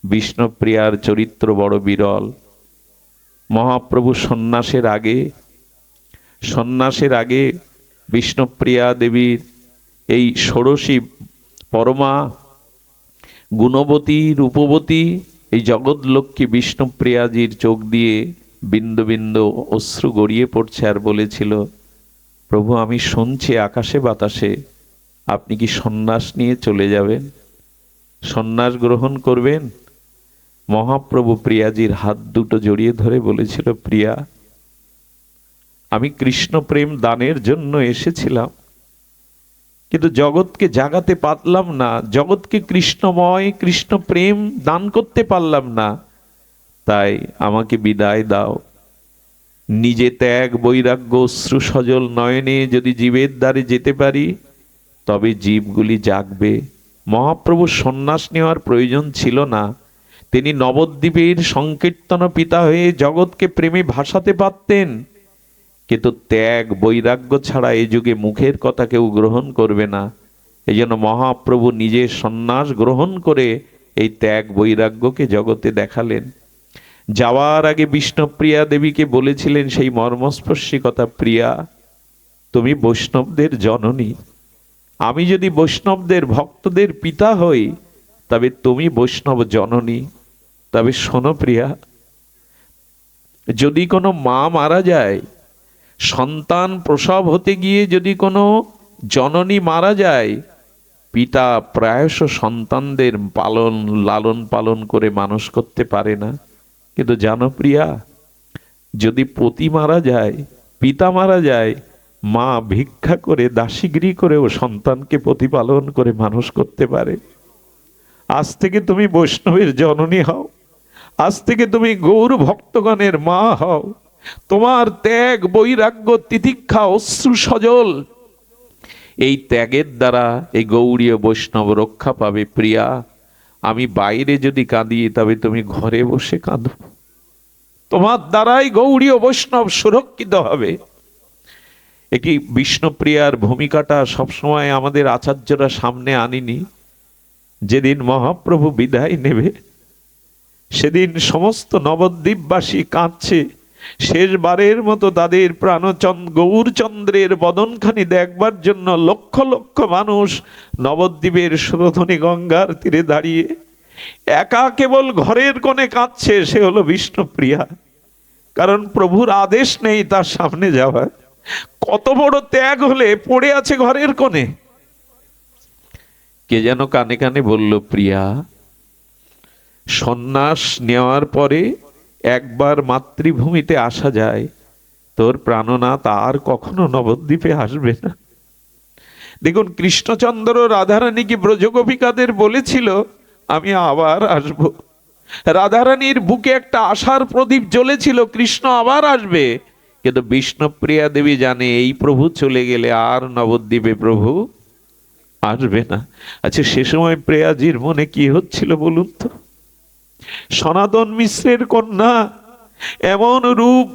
বিষ্ণুপ্রিয়ার চরিত্র বড় বিরল। মহাপ্রভু সন্ন্যাসের আগে বিষ্ণুপ্রিয়া দেবীর এই ষোড়শী পরমা গুণবতী রূপবতী এই জগৎলক্ষ্মী বিষ্ণুপ্রিয়াজির চোখ দিয়ে বিন্দু বিন্দু অশ্রু গড়িয়ে পড়ছে, আর বলেছিল, প্রভু আমি শুনছি আকাশে বাতাসে আপনি কি সন্ন্যাস নিয়ে চলে যাবেন, সন্ন্যাস গ্রহণ করবেন। মহাপ্রভু প্রিয়াজির হাত দুটো জড়িয়ে ধরে বলেছিল, প্রিয়া আমি কৃষ্ণ প্রেম দানের জন্য এসেছিলাম, কিন্তু জগৎকে জাগাতে পারলাম না, জগৎকে কৃষ্ণময় কৃষ্ণ প্রেম দান করতে পারলাম না, তাই আমাকে বিদায় দাও। নিজে ত্যাগ বৈরাগ্য অশ্রু সজল নয়নে যদি জীবের দ্বারে যেতে পারি, তবে জীবগুলি জাগবে। মহাপ্রভু সন্ন্যাস নেওয়ার প্রয়োজন ছিল না। তিনি নবদ্বীপের সংকীর্তন পিতা হয়ে জগৎকে প্রেমে ভাসাতে পারতেন, কিন্তু ত্যাগ বৈরাগ্য ছাড়া এই যুগে মুখের কথা কেউ গ্রহণ করবে না। এই জন্য মহাপ্রভু নিজে সন্ন্যাস গ্রহণ করে এই ত্যাগ বৈরাগ্যকে জগতে দেখালেন। যাওয়ার আগে বিষ্ণুপ্রিয়া দেবীকে বলেছিলেন সেই মর্মস্পর্শী কথা, প্রিয়া তুমি বৈষ্ণবদের জননী, আমি যদি বৈষ্ণবদের ভক্তদের পিতা হই, তবে তুমি বৈষ্ণব জননী। তবে শোনো প্রিয়া, যদি কোনো মা মারা যায়, সন্তান প্রসব হতে গিয়ে যদি কোনো জননী মারা যায়, পিতা প্রায়শ সন্তানদের লালন পালন করে মানুষ করতে পারে না। কিন্তু জানো প্রিয়া, যদি পতি মারা যায়, পিতা মারা যায়, মা ভিক্ষা করে দাসীগিরি করেও সন্তানকে প্রতিপালন করে মানুষ করতে পারে। আজ থেকে তুমি বৈষ্ণবের জননী হও, আজ থেকে তুমি গৌর ভক্তগণের মা হও। তোমার ত্যাগ বৈরাগ্য তিতিক্ষা অশ্রু সজল, এই ত্যাগের দ্বারা এই গৌড়ীয় বৈষ্ণব রক্ষা পাবে। প্রিয়া আমি বাইরে যদি কাঁদি, তবে তুমি ঘরে বসে কাঁদো, তোমার দ্বারাই গৌড়ীয় বৈষ্ণব সুরক্ষিত হবে। একই বিষ্ণুপ্রিয়ার ভূমিকাটা সবসময় আমাদের আচার্যরা সামনে আনিনি। যেদিন মহাপ্রভু বিদায় নেবে, সেদিন সমস্ত নবদ্বীপবাসী কাঁদছে। শেষবারের মতো তাদের গৌরচন্দ্রের বদনখানি দেখবার জন্য লক্ষ লক্ষ মানুষ নবদ্বীপের সুরধনী গঙ্গার তীরে দাঁড়িয়ে একা কেবল ঘরের কোণে কাঁদছে। সে হলো বিষ্ণুপ্রিয়া, কারণ প্রভুর আদেশ নেই তার সামনে যাওয়ার। কত বড় ত্যাগ হলে পড়ে আছে ঘরের কোণে। কে যেন কানে কানে বলল, প্রিয়া সন্ন্যাস নেওয়ার পরে একবার মাতৃভূমিতে আসা যায়, তোর প্রাণনাথ আর কখনো নবদ্বীপে আসবে না। দেখুন, কৃষ্ণচন্দ্র রাধারানীকে ব্রজগোপিকাদের বলেছিল, আমি আবার আসব। রাধারানীর বুকে একটা আশার প্রদীপ জ্বলেছিল, কৃষ্ণ আবার আসবে। কিন্তু বিষ্ণুপ্রিয়া দেবী জানে, এই প্রভু চলে গেলে আর নবদ্বীপে প্রভু আসবে না। আচ্ছা, সে সময় প্রিয়াজির মনে কি হচ্ছিল বলুন তো? সনাতন মিশ্রের কন্যা, এমন রূপ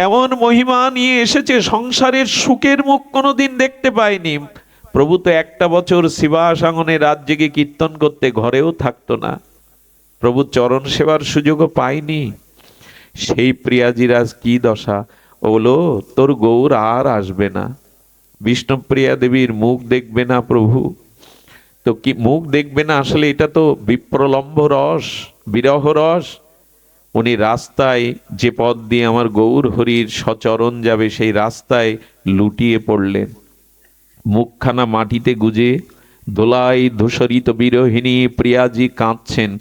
এমন মহিমা নিয়ে এসেছে, সংসারের সুখের মুখ কোনোদিন দেখতে পায়নি। প্রভু তো একটা বছর শিবাসাঙ্গনে রাত জেগে কীর্তন করতে ঘরেও থাকতো না, প্রভু চরণ সেবার সুযোগও পায়নি। সেই প্রিয়াজির আজ কি দশা, বলো তোর গৌর আর আসবে না, বিষ্ণুপ্রিয়া দেবীর মুখ দেখবে না প্রভু। তো কি মুখ দেখবে না? আসলে এটা তো বিপ্রলম্ব রস, বিরহ রস। উনি রাস্তায়, যে পথ দিয়ে আমার গৌর হরির সচরণ যাবে, সেই রাস্তায় লুটিয়ে পড়লেন, মুখখানা মাটিতে গুজে দোলাই ধূসরিত বিরোহিণী প্রিয়াজি কাঁদছেন।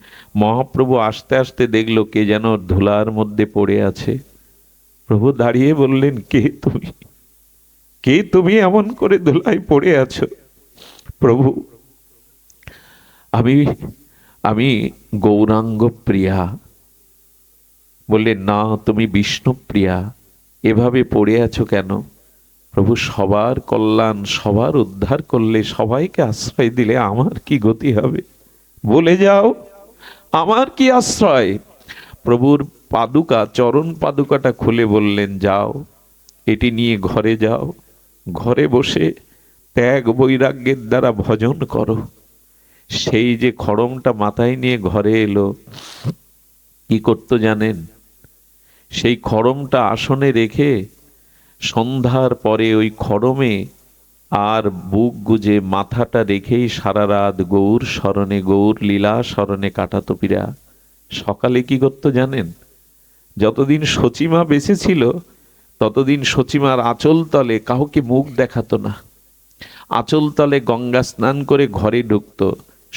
মহাপ্রভু আস্তে আস্তে দেখলো কে যেন ধুলার মধ্যে পড়ে আছে। প্রভু দাঁড়িয়ে বললেন, কে তুমি? কে তুমি এমন করে ধুলায় পড়ে আছো? প্রভু, আমি আমি গৌরাঙ্গ প্রিয়া। বললেন, না, তুমি বিষ্ণু প্রিয়া। এভাবে পড়ে আছো কেন? প্রভু, সবার কল্যাণ, সবার উদ্ধার করলে, সবাইকে আশ্রয় দিলে আমার কি গতি হবে? বলে যাও, আমার কি আশ্রয়? প্রভুর পাদুকা, চরণ পাদুকাটা খুলে বললেন, যাও, এটি নিয়ে ঘরে যাও, ঘরে বসে ত্যাগ বৈরাগ্যের দ্বারা ভজন করো। সেই যে খড়মটা মাথায় নিয়ে ঘরে এলো, কি করতো জানেন? সেই খড়মটা আসনে রেখে সন্ধ্যার পরে ওই খড়মে আর বুক গুজে মাথাটা রেখেই সারা রাত গৌর স্মরণে, গৌর লীলা স্মরণে কাটাতো পীরা। সকালে কি করতো জানেন? যতদিন সচিমা বেঁচে ছিল ততদিন সচিমার আঁচল তলে কাউকে মুখ দেখাতো না। আঁচল তলে গঙ্গা স্নান করে ঘরে ঢুকতো।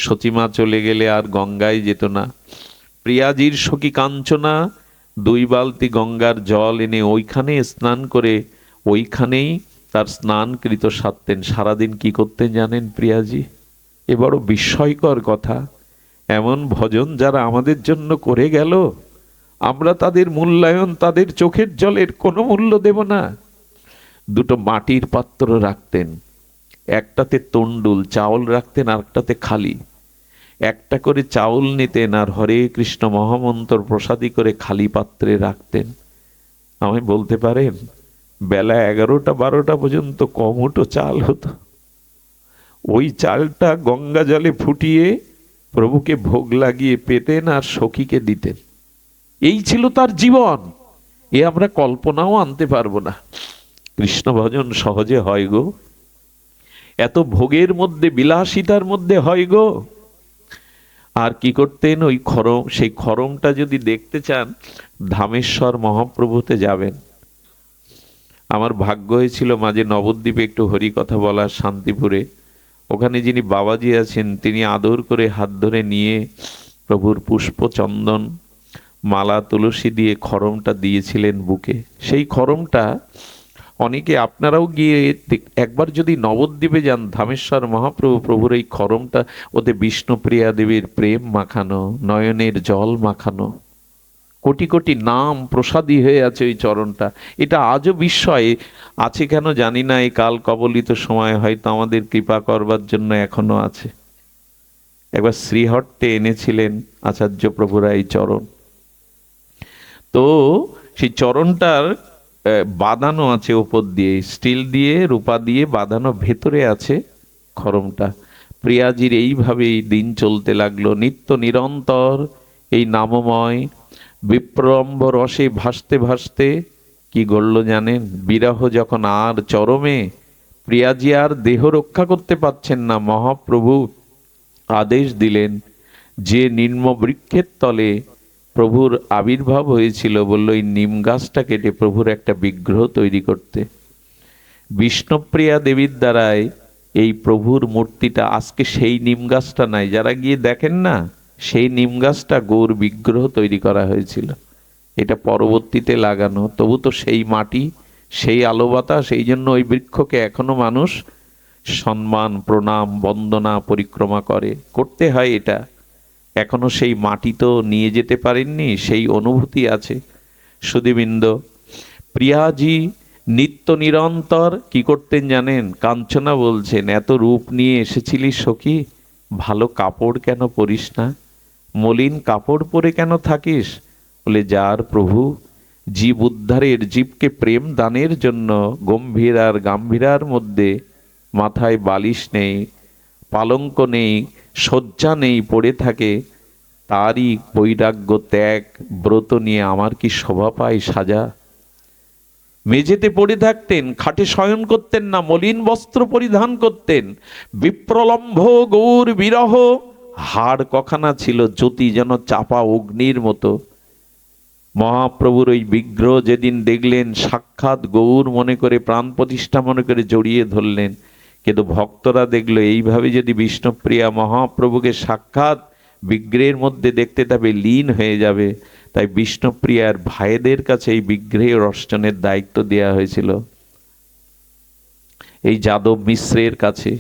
সচিমা চলে গেলে আর গঙ্গায় যেত না। প্রিয়াজির সখী কাঞ্চনা 2 বালতি গঙ্গার জল এনে ওইখানে স্নান করে ওইখানেই তার স্নানকৃত সারতেন। সারাদিন কি করতেন জানেন প্রিয়াজি? এ বড় বিস্ময়কর কথা। এমন ভজন যারা আমাদের জন্য করে গেল, আমরা তাদের মূল্যায়ন, তাদের চোখের জলের কোনো মূল্য দেব না। 2টো মাটির পাত্র রাখতেন, একটাতে তন্ডুল চাউল রাখতেন, আরেকটাতে খালি। একটা করে চাউল নিতেন আর হরে কৃষ্ণ মহামন্ত্র প্রসাদী করে খালি পাত্রে রাখতেন। আমি বলতে পারেন, বেলা 11টা 12টা পর্যন্ত কমুটো চাল হতো। ওই চালটা গঙ্গা জলে ফুটিয়ে প্রভুকে ভোগ লাগিয়ে পেতেন আর সখীকে দিতেন। এই ছিল তার জীবন। এ আমরা কল্পনাও আনতে পারবো না। কৃষ্ণ ভজন সহজে হয় গো? এত ভোগের মধ্যে, বিলাসিতার মধ্যে হয় গো? আর কি করতেন? ওই খড়ম, সেই খড়মটা যদি দেখতে চান ধামেশ্বর মহাপ্রভুতে যাবেন। আমার ভাগ্য হয়েছিল মাঝে নবদ্বীপে একটু হরি কথা বলার, শান্তিপুরে। ওখানে যিনি বাবাজি আছেন তিনি আদর করে হাত ধরে নিয়ে প্রভুর পুষ্প চন্দন মালা তুলসী দিয়ে খড়মটা দিয়েছিলেন বুকে। সেই খড়মটা অনেকে, আপনারাও গিয়ে একবার যদি নবদ্বীপে যান, ধামেশ্বর মহাপ্রভু, প্রভুর এই খড়মটা, ওতে বিষ্ণুপ্রিয়া দেবীর প্রেম মাখানো, নয়নের জল মাখানো, কোটি কোটি নাম প্রসাদী হয়ে আছে ওই চরণটা। এটা আজও বিস্ময় আছে কেন জানি না। এই কাল কবলিত সময় হয়তো আমাদের কৃপা করবার জন্য এখনো আছে। একবার শ্রীহট্টে এনেছিলেন আচার্য প্রভুরা এই চরণ। তো সেই চরণটার বাঁধানো আছে ওপর দিয়ে, স্টিল দিয়ে, রূপা দিয়ে বাঁধানো, ভেতরে আছে খড়মটা। প্রিয়াজির এইভাবেই দিন চলতে লাগলো, নিত্য নিরন্তর এই নামময় বিপ্রলম্ব রসে ভাসতে ভাসতে কি গড়ল জানেন? বিরহ যখন আর চরমে, প্রিয়াজি আর দেহ রক্ষা করতে পারছেন না, মহাপ্রভু আদেশ দিলেন যে নিম্ন বৃক্ষের তলে প্রভুর আবির্ভাব হয়েছিল, বলল এই নিম গাছটা কেটে প্রভুর একটা বিগ্রহ তৈরি করতে। বিষ্ণুপ্রিয়া দেবীর দ্বারাই এই প্রভুর মূর্তিটা, আজকে সেই নিম গাছটা নাই, যারা গিয়ে দেখেন না, সেই নিম গাছটা গৌর বিগ্রহ তৈরি করা হয়েছিল। এটা পরবর্তীতে লাগানো, তবু তো সেই মাটি, সেই আলো বাতাস, সেই জন্য ওই বৃক্ষকে এখনো মানুষ সম্মান, প্রণাম, বন্দনা, পরিক্রমা করে, করতে হয়। এটা এখনো সেই মাটি তো নিয়ে যেতে পারেননি, সেই অনুভূতি আছে। সুধীবৃন্দ, প্রিয়াজি নিত্য নিরন্তর কি করতেন জানেন? কাঞ্চনা বলছেন, এত রূপ নিয়ে এসেছিলি সখী, ভালো কাপড় কেন পরিস না? মলিন কাপড় পরে কেন থাকিস? বলে, যার প্রভু জীব উদ্ধারের, জীবকে প্রেম দানের জন্য গম্ভীর আর গাম্ভীরার মধ্যে মাথায় বালিশ নেই, পালঙ্ক নেই, শয্যা নেই, পড়ে থাকে, তারই বৈরাগ্য ত্যাগ ব্রত নিয়ে আমার কি শোভা পায় সাজা? মেঝেতে পড়ে থাকতেন, খাটে শয়ন করতেন না, মলিন বস্ত্র পরিধান করতেন। বিপ্রলম্ভ গৌর বিরহ, হাড় কখানা ছিল জ্যোতি যেন চাপা অগ্নির মতো। মহাপ্রভুর ওই বিগ্রহ যেদিন দেখলেন, সাক্ষাৎ গৌর মনে করে, প্রাণ প্রতিষ্ঠা মনে করে জড়িয়ে ধরলেন। কিন্তু ভক্তরা দেখলো এইভাবে যদি বিষ্ণুপ্রিয়া মহাপ্রভুকে সাক্ষাৎ বিগ্রহের মধ্যে দেখতে তবে লীন হয়ে যাবে, তাই বিষ্ণুপ্রিয়ার ভাইদের কাছে এই বিগ্রহের অর্চনের দায়িত্ব দেওয়া হয়েছিল এই যাদব মিশ্রের কাছে।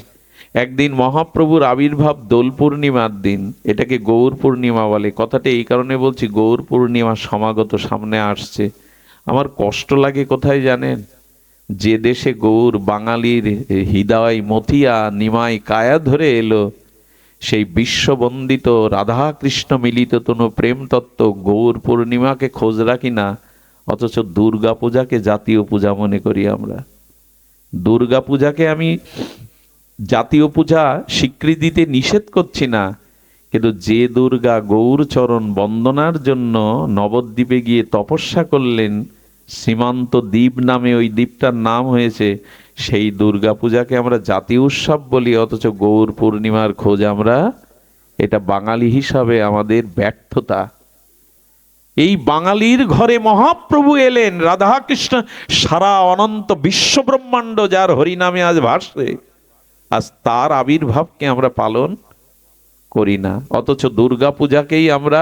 একদিন মহাপ্রভুর আবির্ভাব দোল পূর্ণিমার দিন, এটাকে গৌর পূর্ণিমা বলে। কথাটা এই কারণে বলছি, গৌর পূর্ণিমা সমাগত সামনে আসছে। আমার কষ্ট লাগে কোথায় জানেন? যে দেশে গৌর বাঙালির হৃদয় মতিয়া নিমাই কায়া ধরে এলো, সেই বিশ্ববন্দিত রাধা কৃষ্ণ মিলিত তনু প্রেম তত্ত্ব গৌর পূর্ণিমাকে খোঁজ রাখি না, অথচ দুর্গা পূজাকে জাতীয় পূজা মনে করি আমরা। দুর্গা পূজাকে আমি জাতীয় পূজা স্বীকৃতি দিতে নিষেধ করছি না, কিন্তু যে দুর্গা গৌর চরণ বন্দনার জন্য নবদ্বীপে গিয়ে তপস্যা করলেন, সীমান্ত দ্বীপ নামে ওই দ্বীপটার নাম হয়েছে, সেই দুর্গা পূজাকে আমরা জাতীয় উৎসব বলি, অথচ গৌর পূর্ণিমার খোঁজ আমরা, এটা বাঙালি হিসাবে আমাদের ব্যর্থতা। এই বাঙালির ঘরে মহাপ্রভু এলেন, রাধা কৃষ্ণ, সারা অনন্ত বিশ্ব ব্রহ্মাণ্ড যার হরিনামে আজ ভাসে, আজ তার আবির্ভাবকে আমরা পালন করি না, অথচ দুর্গা পূজাকেই আমরা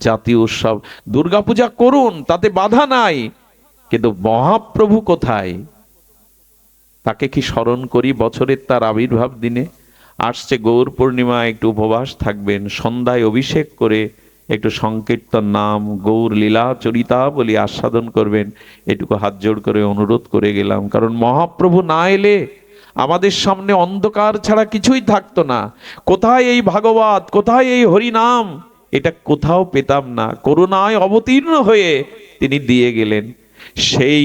জাতীয় উৎসব। দুর্গা পূজা করুন, তাতে বাধা নাই, কিন্তু মহাপ্রভু কোথায়, তাকে কি স্মরণ করি বছরের তার আবির্ভাব দিনে? আসছে গৌর পূর্ণিমা, একটু উপবাস থাকবেন, সন্ধ্যায় অভিষেক করে একটু সংকীর্তন নাম গৌর লীলা চরিতা বলি আস্বাদন করবেন। এটুকু হাত জোড় করে অনুরোধ করে গেলাম, কারণ মহাপ্রভু না এলে আমাদের সামনে অন্ধকার ছাড়া কিছুই থাকতো না। কোথায় এই ভাগবত, কোথায় এই হরিনাম, এটা কোথাও পেতাম না। করুণায় অবতীর্ণ হয়ে তিনি দিয়ে গেলেন। সেই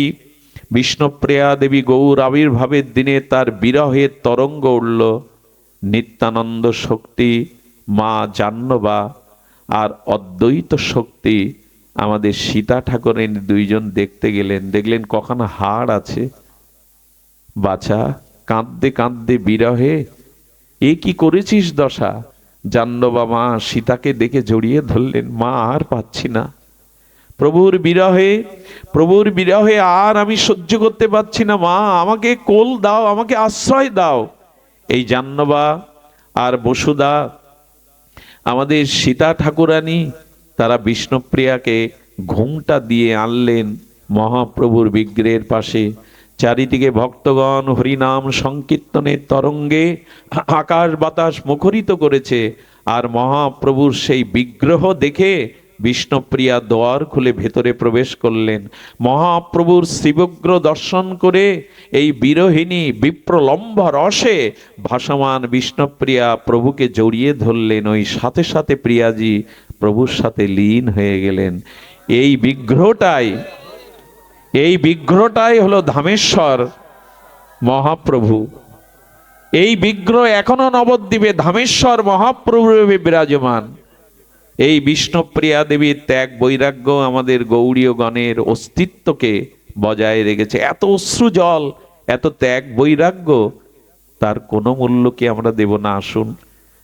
বিষ্ণুপ্রিয়া দেবী গৌর আবির্ভাবের দিনে তার বিরহের তরঙ্গ উঠল। নিত্যানন্দ শক্তি মা জাহ্নবা আর অদ্বৈত শক্তি আমাদের সীতা ঠাকুরের দুইজন দেখতে গেলেন। দেখলেন কখনো হাড় আছে, বাছা কাঁদতে কাঁদতে বিরহে, এ কি করেছিস দশা? জাহ্নবা মা সীতাকে দেখে জড়িয়ে ধরলেন, মা আর পাচ্ছি না, প্রভুর বিরহে আর আমি সহ্য করতে পারছি না, মা আমাকে কোল দাও, আমাকে আশ্রয় দাও। এই জাহ্নবা আর বসুদা আমাদের সীতা ঠাকুরানী, তারা বিষ্ণুপ্রিয়াকে ঘুমটা দিয়ে আনলেন মহাপ্রভুর বিগ্রহের পাশে। চারিদিকে ভক্তগণ হরিনাম সংকীর্তনের তরঙ্গে আকাশ বাতাস মুখরিত করেছে। আর মহাপ্রভুর সেই বিগ্রহ দেখে বিষ্ণুপ্রিয়া দ্বার খুলে ভেতরে প্রবেশ করলেন। মহাপ্রভুর শ্রীবগ্র দর্শন করে এই বিরহিণী বিপ্রলম্ব রসে ভাসমান বিষ্ণুপ্রিয়া প্রভুকে জড়িয়ে ধরলেন। ওই সাথে সাথে প্রিয়াজি প্রভুর সাথে লীন হয়ে গেলেন। এই বিগ্রহটাই হলো ধামেশ্বর মহাপ্রভু। এই বিগ্রহ এখনো নবদ্বীপে ধামেশ্বর মহাপ্রভু বিরাজমান। এই বিষ্ণুপ্রিয়া দেবীর ত্যাগ বৈরাগ্য আমাদের গৌড়ীয় গণের অস্তিত্বকে বজায় রেখেছে। এত অশ্রু জল, এত ত্যাগ বৈরাগ্য, তার কোনো মূল্য কি আমরা দেব না? আসুন,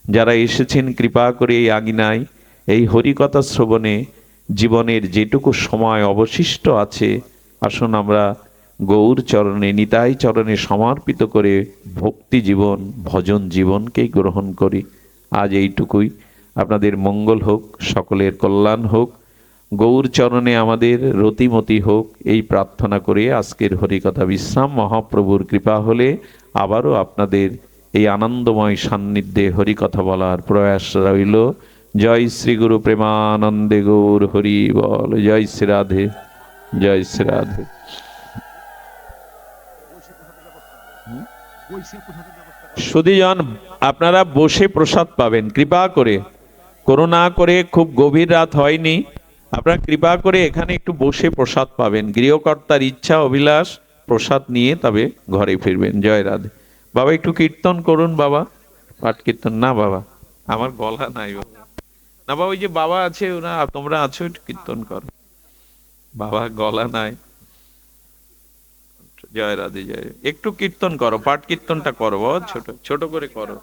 যারা এসেছেন কৃপা করে এই আঙিনায়, এই হরিকথা শ্রবণে জীবনের যেটুকু সময় অবশিষ্ট আছে, আসুন আমরা গৌর চরণে, নিতাই চরণে সমর্পিত করে ভক্তি জীবন, ভজন জীবনকেই গ্রহণ করি। আজ এইটুকুই। আপনাদের মঙ্গল হোক, সকলের কল্যাণ হোক, গৌর চরণে আমাদের রতিমতি হোক, এই প্রার্থনা করে আজকের হরিকথা বিশ্রাম। মহাপ্রভুর কৃপা হলে আবারও আপনাদের এই আনন্দময় সান্নিধ্যে হরিকথা বলার প্রয়াস রইল। জয় শ্রী গুরু প্রেমানন্দে গৌর হরি বল। জয় শ্রী রাধে, জয় শ্রী রাধে। সুধীজন, আপনারা বসে প্রসাদ পাবেন। কৃপা করে, করুণা করে, খুব গভীর রাত হয়নি, আপনারা কৃপা করে এখানে একটু বসে প্রসাদ পাবেন। গৃহকর্তার ইচ্ছা অভিলাষ, প্রসাদ নিয়ে তবে ঘরে ফিরবেন। জয় রাধে। বাবা একটু কীর্তন করুন বাবা, পাঠ কীর্তন। না বাবা, আমার গলা নাই বাবা। না বাবা, ওই যে বাবা আছে, ওরা, তোমরা আছো, একটু কীর্তন করো। বাবা গলা নাই। জয় রাধে, জয়। একটু কীর্তন করো, পাঠ কীর্তনটা করো, ছোট ছোট করে করো।